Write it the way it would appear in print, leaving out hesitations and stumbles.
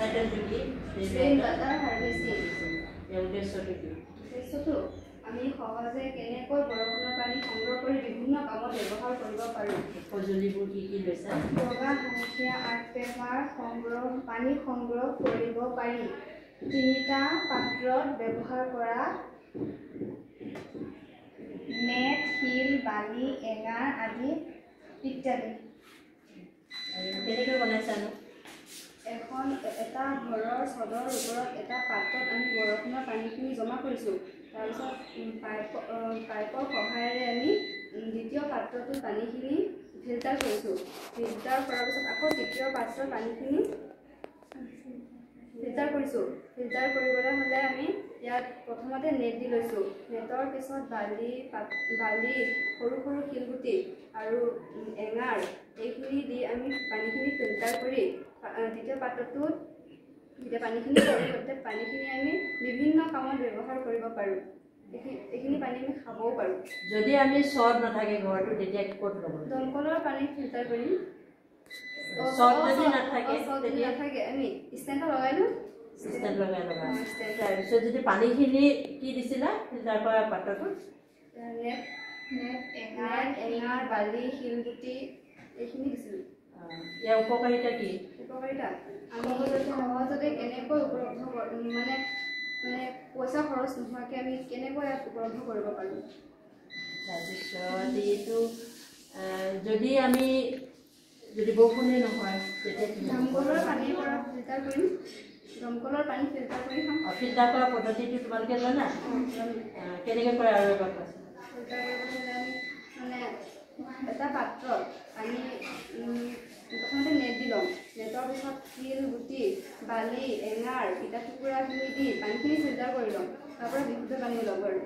টাইটেলটো কি? Rain water harvesting. উদ্দেশ্যটো কি? উদ্দেশ্যটো আমি সহজে কেনেকৈ বৰষুণৰ পানী সংগ্ৰহ কৰি বিভিন্ন কামত ব্যৱহাৰ কৰিব পাৰোঁ। সঁজুলিবোৰ কি কি লৈছা? বগা হালধীয়া আৰ্ট পেপাৰ পানী সংগ্ৰহ কৰিব পাৰি। 3টা পাত্ৰত ব্যৱহাৰ কৰা নেট, শিল, বালি, এঙাৰ আদি ইত্যাদি। কেনেকৈ বনাইছানো? এটা ঘৰৰ ছদৰ ওপৰত এটা পাত্ৰত আমি বৰষুণৰ পানীখিনি জমা কৰিছোঁ। তাৰপিছত পাইপৰ সহায়েৰে আমি দ্বিতীয় পাত্ৰটোত পানীখিনি ফিল্টাৰ কৰিছোঁ। ফিল্টাৰ কৰাৰ পিছত আকৌ তৃতীয় পাত্ৰৰ পানীখিনি ফিল্টাৰ কৰিছোঁ। ফিল্টাৰ কৰিবলৈ হ'লে আমি ইয়াত প্ৰথমতে নেট দি লৈছোঁ। নেটৰ পিছত বালি, সৰু সৰু শিলগুটি আৰু এঙাৰ এইখিনি দি আমি পানীখিনি ফিল্টাৰ কৰি দ্বিতীয় পাত্ৰটোত যেতিয়া পানীখিনি আমি বিভিন্ন কামত ব্যৱহাৰ কৰিব পাৰোঁ। এইখিনি পানী আমি খাবও পাৰোঁ। যদি আমি চট নাথাকে ঘৰটো তেতিয়া ক'ত ল'ব? দমকলৰ পানী ফিল্টাৰ কৰিম। চট যদি নাথাকে আমি ষ্টেণ্ডত লগাই লওঁ। ষ্টেণ্ড লগাই ল'বা। তাৰপিছত যদি পানীখিনি কি দিছিলা ফিল্টাৰ কৰা পাত্ৰটোত? এঙাৰ, বালি, শিলগুটি এইখিনি দিছিলোঁ। ইয়াৰ উপকাৰিতা কি? উপকাৰিতা আমি সহজতে কেনেকৈ উপলব্ধ মানে পইচা খৰচ নোহোৱাকৈ আমি কেনেকৈ ইয়াত উপলব্ধ কৰিব পাৰোঁ। তাৰপিছত এইটো যদি বৰষুণে নহয় তেতিয়া দমকলৰ পানীৰ পৰা ফিল্টাৰ কৰিম। দমকলৰ পানী ফিল্টাৰ কৰি খাম। ফিল্টাৰ কৰা পদ্ধতিটো তোমালোকে জানা? কেনেকৈ কৰে আৰু এবাৰ কোৱাচোন। ফিল্টাৰ কৰিবলৈ হ'লে আমি এটা পাত্ৰত আমি প্ৰথমতে নেট দি ল'ম। নেটৰ পিছত শিল, গুটি, বালি, এঙাৰ, ইটা টুকুৰাখিনি দি পানীখিনি ফিল্টাৰ কৰি ল'ম। তাৰ পৰা বিশুদ্ধ পানী ল'ব পাৰোঁ।